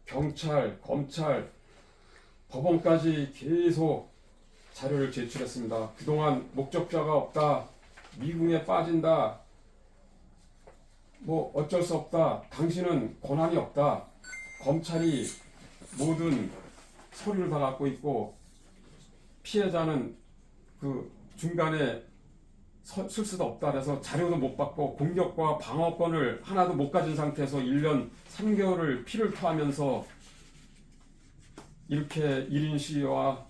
경찰, 검찰, 법원까지 계속 자료를 제출했습니다. 그동안 목적자가 없다, 미궁에 빠진다, 뭐 어쩔 수 없다, 당신은 권한이 없다, 검찰이 모든 서류를 다 갖고 있고 피해자는 그 중간에 쓸 수도 없다 그래서 자료도 못 받고 공격과 방어권을 하나도 못 가진 상태에서 1년 3개월을 피를 토하면서 이렇게 1인 시위와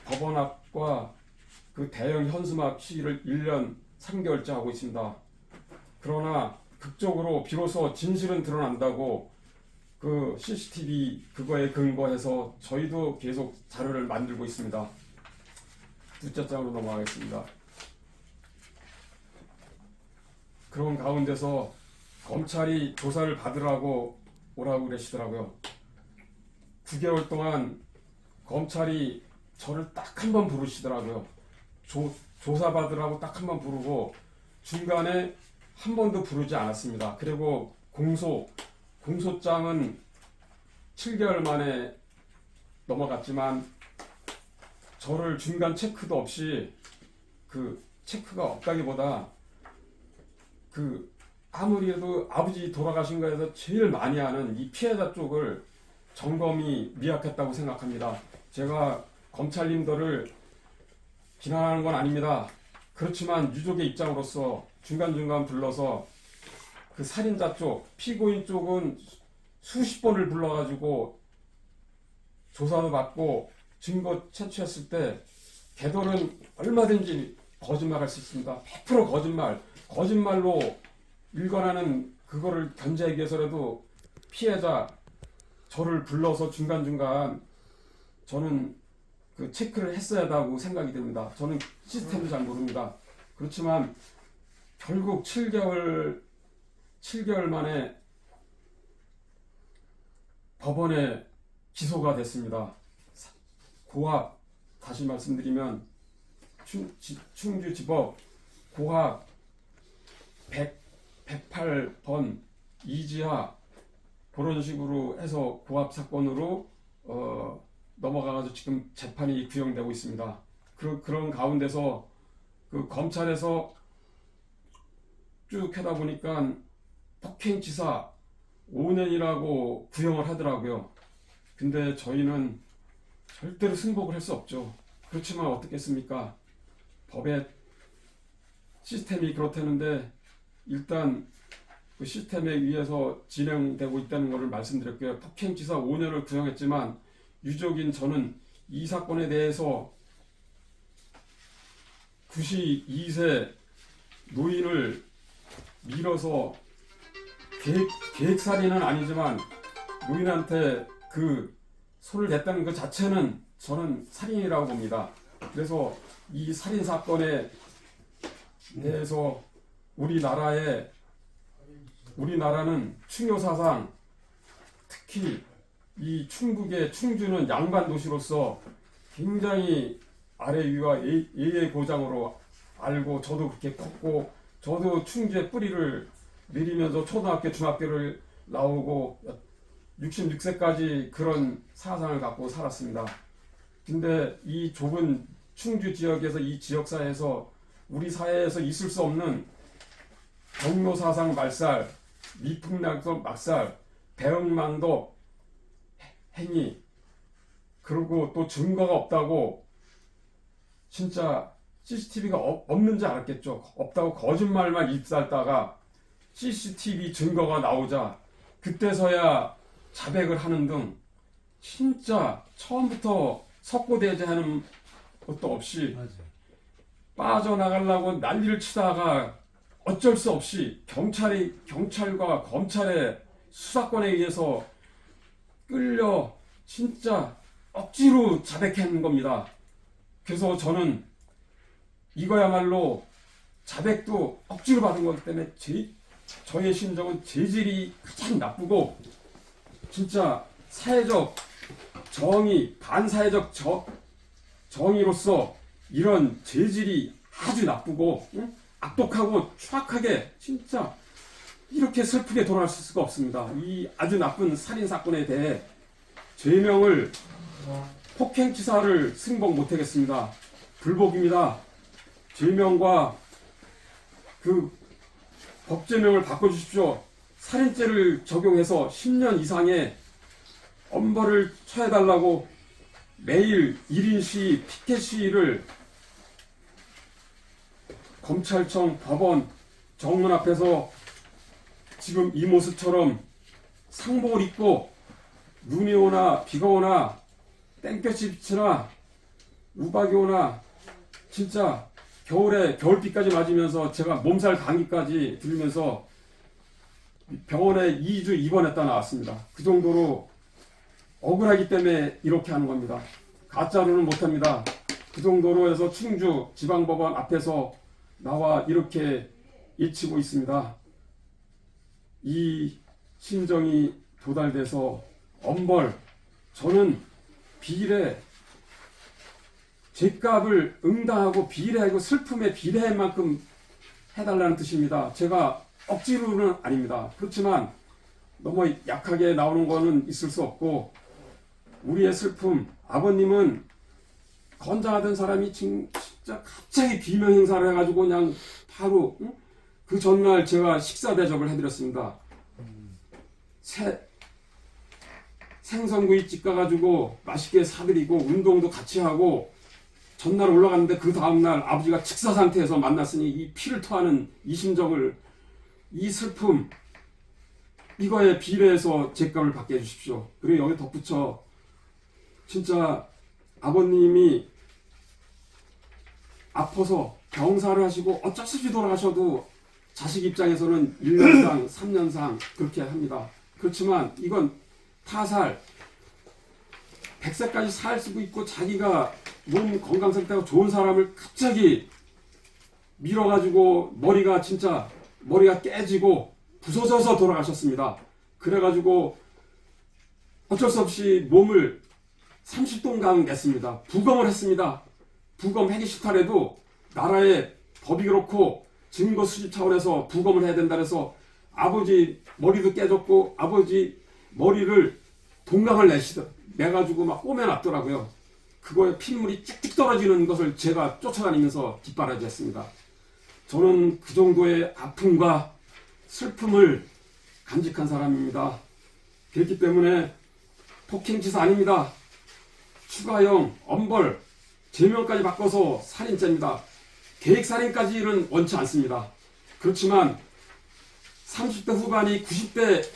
법원 앞과 그 대형 현수막 시위를 1년 3개월째 하고 있습니다. 그러나 극적으로 비로소 진실은 드러난다고 그 CCTV 그거에 근거해서 저희도 계속 자료를 만들고 있습니다. 둘째 장으로 넘어가겠습니다. 그런 가운데서 검찰이 조사를 받으라고 오라고 그러시더라고요. 9개월 동안 검찰이 저를 딱 한 번 부르시더라고요. 조사 받으라고 딱 한 번 부르고 중간에 한 번도 부르지 않았습니다. 그리고 공소장은 7개월 만에 넘어갔지만 저를 중간 체크도 없이 그 체크가 없다기보다 그 아무리도 아버지 돌아가신 거에서 제일 많이 하는 이 피해자 쪽을 점검이 미약했다고 생각합니다. 제가 검찰님들을 비난하는 건 아닙니다. 그렇지만 유족의 입장으로서 중간중간 불러서 그 살인자 쪽, 피고인 쪽은 수십 번을 불러가지고 조사도 받고 증거 채취했을 때 걔들은 얼마든지 거짓말할 수 있습니다. 100% 거짓말로 일관하는 그거를 견제하기 위해서라도 피해자 저를 불러서 중간중간 저는 그 체크를 했어야 한다고 생각이 됩니다. 저는 시스템도 잘 모릅니다. 그렇지만 결국 7개월 만에 법원에 기소가 됐습니다. 고압, 다시 말씀드리면 충주지법 고압 108번 이지하 그런 식으로 해서 고압 사건으로 넘어가가지고 지금 재판이 구형되고 있습니다. 그런 가운데서 그 검찰에서 쭉 하다 보니까 폭행치사 5년이라고 구형을 하더라고요. 근데 저희는 절대로 승복을 할 수 없죠. 그렇지만 어떻겠습니까? 법의 시스템이 그렇다는데 일단 그 시스템에 의해서 진행되고 있다는 것을 말씀드렸고요. 폭행치사 5년을 구형했지만 유족인 저는 이 사건에 대해서 92세 노인을 밀어서 계획살인은 아니지만 노인한테 그 손을 댔다는 것 자체는 저는 살인이라고 봅니다. 그래서 이 살인 사건에 대해서 우리나라는 충효사상 특히 이 충북의 충주는 양반 도시로서 굉장히 아래 위와 예의 고장으로 알고 저도 그렇게 컸고 저도 충주의 뿌리를 내리면서 초등학교 중학교를 나오고 66세까지 그런 사상을 갖고 살았습니다. 근데 이 좁은 충주 지역에서 이 지역사회에서 우리 사회에서 있을 수 없는 경로사상 말살, 미풍락도 막살, 배은망덕 행위 그리고 또 증거가 없다고 진짜 CCTV가 없는지 알았겠죠. 없다고 거짓말만 입살다가 CCTV 증거가 나오자 그때서야 자백을 하는 등 진짜 처음부터 석고대죄하는 것도 없이 빠져나가려고 난리를 치다가 어쩔 수 없이 경찰과 검찰의 수사권에 의해서 끌려 진짜 억지로 자백한 겁니다. 그래서 저는 이거야말로 자백도 억지로 받은 거기 때문에 저의 심정은 재질이 가장 나쁘고 진짜 사회적 정의, 반사회적 정의로서 이런 재질이 아주 나쁘고 악독하고 추악하게 진짜 이렇게 슬프게 돌아갈 수가 없습니다. 이 아주 나쁜 살인 사건에 대해 죄명을 폭행치사를 승복 못하겠습니다. 불복입니다. 죄명과 그 법제명을 바꿔주십시오. 살인죄를 적용해서 10년 이상의 엄벌을 처해달라고 매일 1인 시위, 피켓 시위를 검찰청, 법원, 정문 앞에서 지금 이 모습처럼 상복을 입고 눈이 오나 비가 오나 땡볕이 비치나 우박이 오나 진짜 겨울에 겨울비까지 맞으면서 제가 몸살 감기까지 들면서 병원에 2주 입원했다 나왔습니다. 그 정도로 억울하기 때문에 이렇게 하는 겁니다. 가짜로는 못합니다. 그 정도로 해서 충주 지방법원 앞에서 나와 이렇게 외치고 있습니다. 이 심정이 도달돼서 엄벌, 저는 비례, 죄값을 응당하고 비례하고 슬픔에 비례할 만큼 해달라는 뜻입니다. 제가 억지로는 아닙니다. 그렇지만 너무 약하게 나오는 거는 있을 수 없고, 우리의 슬픔, 아버님은 건장하던 사람이 진짜 갑자기 비명 행사를 해가지고 그냥 바로 그 전날 제가 식사 대접을 해드렸습니다. 생선구이집 가가지고 맛있게 사드리고 운동도 같이 하고 전날 올라갔는데 그 다음날 아버지가 직사 상태에서 만났으니 이 피를 토하는 이 심정을, 이 슬픔, 이거에 비례해서 죄값을 받게 해주십시오. 그리고 여기 덧붙여 진짜 아버님이 아파서 병사를 하시고 어쩔 수 없이 돌아가셔도 자식 입장에서는 1년상 3년상 그렇게 합니다. 그렇지만 이건 타살, 100세까지 살 수도 있고 자기가 몸 건강 상태가 좋은 사람을 갑자기 밀어가지고 머리가 깨지고 부서져서 돌아가셨습니다. 그래가지고 어쩔 수 없이 몸을 30동강 냈습니다. 부검을 했습니다. 부검하기 싫다래도 나라의 법이 그렇고 증거 수집 차원에서 부검을 해야 된다 해서 아버지 머리도 깨졌고 아버지 머리를 동강을 내가지고 막 꼬매놨더라고요. 그거에 핏물이 쭉쭉 떨어지는 것을 제가 쫓아다니면서 뒷바라지했습니다. 저는 그 정도의 아픔과 슬픔을 간직한 사람입니다. 그렇기 때문에 폭행치사 아닙니다. 추가형, 엄벌, 제명까지 바꿔서 살인죄입니다. 계획살인까지는 원치 않습니다. 그렇지만 30대 후반이 90대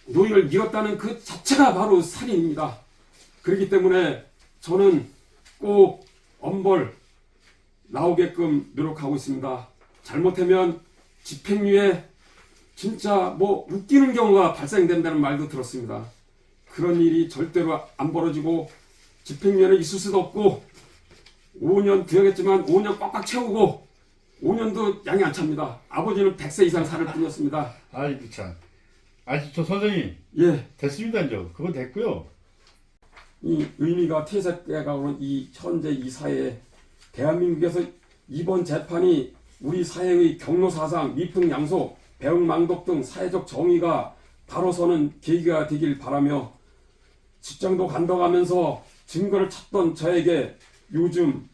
노인을 밀었다는 그 자체가 바로 살인입니다. 그렇기 때문에 저는 꼭 엄벌 나오게끔 노력하고 있습니다. 잘못하면 집행유예, 진짜 뭐 웃기는 경우가 발생된다는 말도 들었습니다. 그런 일이 절대로 안 벌어지고 집행유예는 있을 수도 없고 5년 되었겠지만 5년 꽉꽉 채우고 5년도 양이 안 찹니다. 아버지는 100세 이상 살 뿐이었습니다. 아이고 참. 저 선생님. 예. 됐습니다 이제. 그거 됐고요. 이 의미가 퇴색돼가 오는 이 현재 이 사회에 대한민국에서 이번 재판이 우리 사회의 경로사상, 미풍양속, 배응망독 등 사회적 정의가 바로 서는 계기가 되길 바라며 직장도 간다가면서 증거를 찾던 저에게 요즘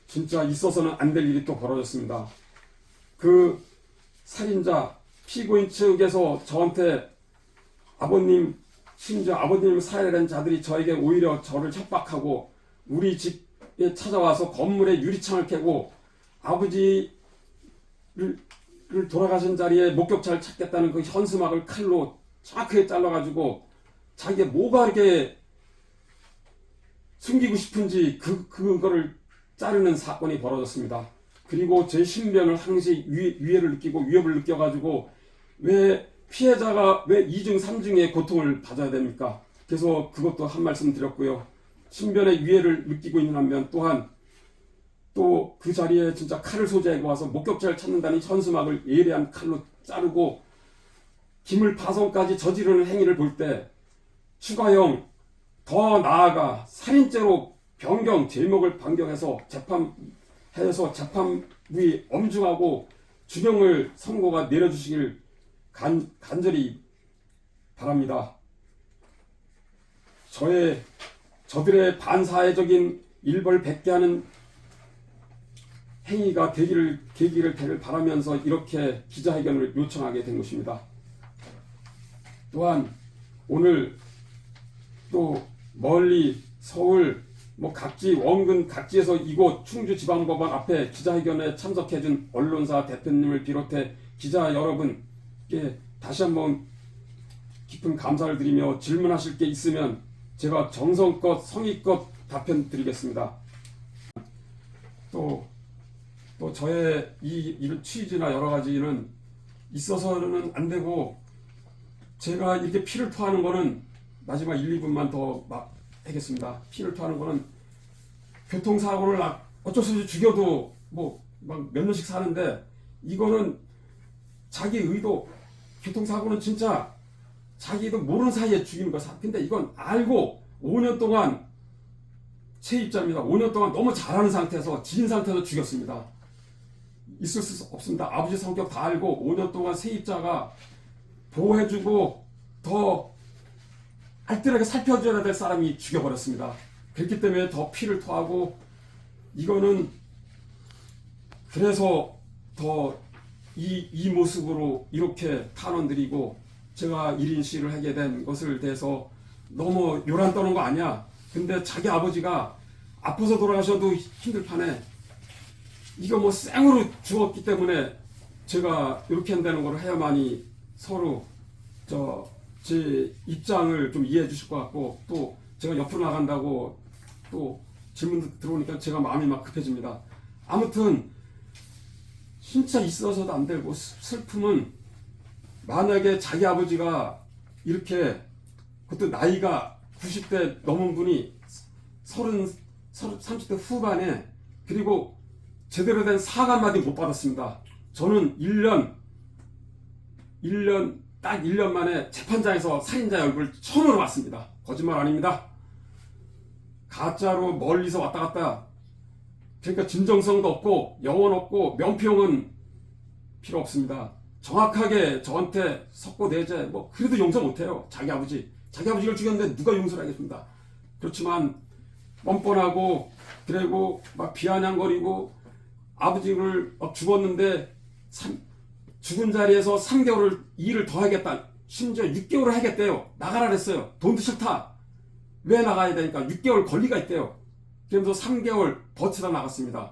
진짜 있어서는 안 될 일이 또 벌어졌습니다. 그 살인자 피고인 측에서 저한테 아버님, 심지어 아버님을 살해한 자들이 저에게 오히려 저를 협박하고 우리 집에 찾아와서 건물에 유리창을 깨고 아버지를 돌아가신 자리에 목격자를 찾겠다는 그 현수막을 칼로 정확하게 잘라가지고 자기가 뭐가 이렇게 숨기고 싶은지 그거를 자르는 사건이 벌어졌습니다. 그리고 제 신변을 항시 위해를 느끼고 위협을 느껴가지고 왜 피해자가 왜 2중 3중의 고통을 받아야 됩니까? 그래서 그것도 한 말씀 드렸고요. 신변의 위해를 느끼고 있는 반면 또한 또 그 자리에 진짜 칼을 소지하고 와서 목격자를 찾는다는 현수막을 예리한 칼로 자르고 기물 파손까지 저지르는 행위를 볼 때 추가형, 더 나아가 살인죄로 변경, 제목을 변경해서 재판부의 엄중하고 중형을 선고가 내려주시길 간절히 바랍니다. 저들의 반사회적인 일벌백계하는 행위가 계기를 되길 바라면서 이렇게 기자회견을 요청하게 된 것입니다. 또한 오늘 또 멀리 서울 각지 원근 각지에서 이곳 충주지방법원 앞에 기자회견에 참석해준 언론사 대표님을 비롯해 기자 여러분께 다시 한번 깊은 감사를 드리며 질문하실 게 있으면 제가 정성껏 성의껏 답변 드리겠습니다. 또 저의 이 취지나 여러 가지는 있어서는 안 되고 제가 이렇게 피를 토하는 거는 마지막 1, 2분만 더 하겠습니다. 피를 토하는 거는 교통사고를 어쩔 수 없이 죽여도 막 몇 년씩 사는데 이거는 자기 의도 교통사고는 진짜 자기도 모르는 사이에 죽이는 거야. 근데 이건 알고 5년 동안 세입자입니다. 5년 동안 너무 잘하는 상태에서 지인 상태에서 죽였습니다. 있을 수 없습니다. 아버지 성격 다 알고 5년 동안 세입자가 보호해주고 더 알뜰하게 살펴줘야 될 사람이 죽여버렸습니다. 그렇기 때문에 더 피를 토하고 이거는 그래서 더 이 모습으로 이렇게 탄원드리고 제가 1인 시위를 하게 된 것을 대해서 너무 요란 떠는 거 아니야. 근데 자기 아버지가 아파서 돌아가셔도 힘들 판에 이거 생으로 죽었기 때문에 제가 이렇게 한다는 걸 해야만이 서로 제 입장을 좀 이해해 주실 것 같고 또 제가 옆으로 나간다고 또 질문 들어오니까 제가 마음이 막 급해집니다. 아무튼 진짜 있어서도 안 되고 슬픔은 만약에 자기 아버지가 이렇게 그것도 나이가 90대 넘은 분이 30대 후반에 그리고 제대로 된 사과 한마디 못 받았습니다. 저는 1년 만에 재판장에서 살인자의 얼굴을 처음으로 봤습니다. 거짓말 아닙니다. 가짜로 멀리서 왔다 갔다 그러니까 진정성도 없고 영혼 없고 명평은 필요 없습니다. 정확하게 저한테 석고내재 그래도 용서 못해요. 자기 아버지를 죽였는데 누가 용서를 하겠습니다. 그렇지만 뻔뻔하고 그리고 막 비아냥거리고 아버지를 죽었는데 죽은 자리에서 3개월을 일을 더 하겠다. 심지어 6개월을 하겠대요. 나가라 그랬어요. 돈도 싫다. 왜 나가야 되니까 6개월 권리가 있대요. 그러면서 3개월 버티다 나갔습니다.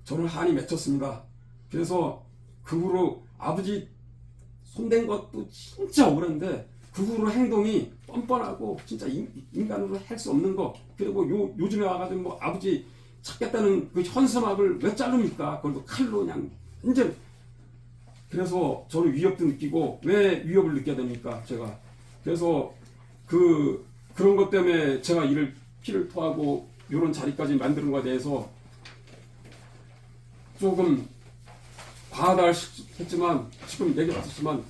저는 한이 맺혔습니다. 그래서 그 후로 아버지 손댄 것도 진짜 억울한데 그 후로 행동이 뻔뻔하고 진짜 인간으로 할 수 없는 거 그리고 요즘에 와가지고 아버지 찾겠다는 그 현수막을 왜 자릅니까? 그걸 칼로 그냥 완전 그래서 저는 위협도 느끼고 왜 위협을 느껴야 됩니까? 제가 그래서 그런 것 때문에 제가 피를 토하고 이런 자리까지 만드는 것에 대해서 조금 과하다 했지만 지금 얘기했지만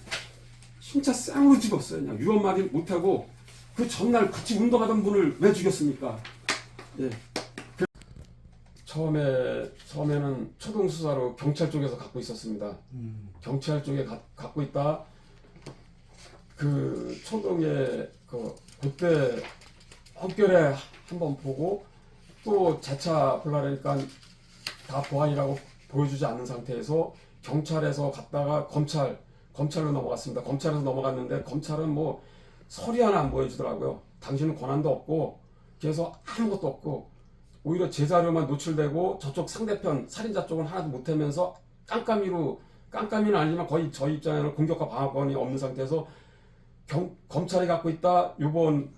진짜 쌩으로 죽었어요. 그냥 유언 말이 못하고 그 전날 같이 운동하던 분을 왜 죽였습니까? 예. 처음에는 초동 수사로 경찰 쪽에서 갖고 있었습니다. 경찰 쪽에 갖고 있다. 그 초동에 그때 헛결에 한번 보고 또 재차 보려니까 다 보안이라고 보여주지 않는 상태에서 경찰에서 갔다가 검찰로 넘어갔습니다. 검찰에서 넘어갔는데 검찰은 서류 하나 안 보여주더라고요. 당신은 권한도 없고 그래서 아무것도 없고 오히려 제 자료만 노출되고 저쪽 상대편 살인자 쪽은 하나도 못하면서 깜깜이는 아니지만 거의 저희 입장에는 공격과 방어권이 없는 상태에서 검찰이 갖고 있다. 이번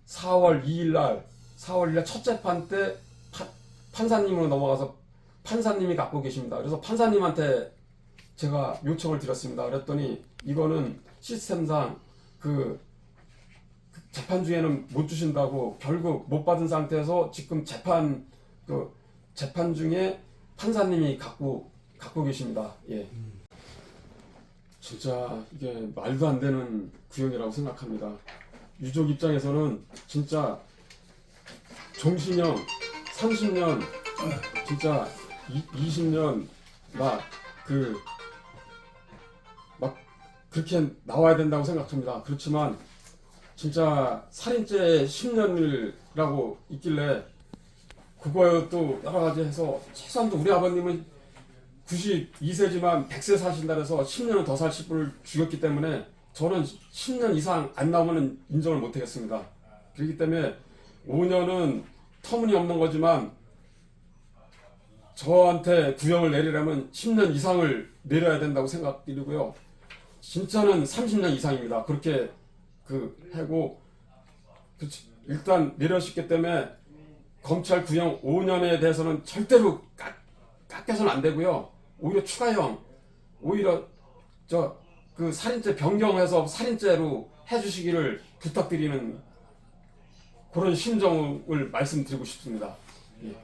4월 2일 첫 재판 때 판사님으로 넘어가서 판사님이 갖고 계십니다. 그래서 판사님한테 제가 요청을 드렸습니다. 그랬더니 이거는 시스템상 재판 중에는 못 주신다고 결국 못 받은 상태에서 지금 재판 중에 판사님이 갖고 계십니다. 예. 진짜 이게 말도 안 되는 구형이라고 생각합니다. 유족 입장에서는 진짜 종신형 30년 진짜 20년 막 그렇게 나와야 된다고 생각합니다. 그렇지만 진짜 살인죄 10년이라고 있길래 그거도 여러 가지 해서 최소한도 우리 아버님은 92세지만 100세 사신다 해서 10년은 더 사실 분을 죽였기 때문에 저는 10년 이상 안 나오면 인정을 못 하겠습니다. 그렇기 때문에 5년은 터무니없는 거지만 저한테 구형을 내리려면 10년 이상을 내려야 된다고 생각드리고요. 진짜는 30년 이상입니다. 그렇게 하고 일단 내려주셨기 때문에 검찰 구형 5년에 대해서는 절대로 깎여서는 안 되고요. 오히려 추가형, 오히려 그 살인죄 변경해서 살인죄로 해주시기를 부탁드리는 그런 심정을 말씀드리고 싶습니다. 예.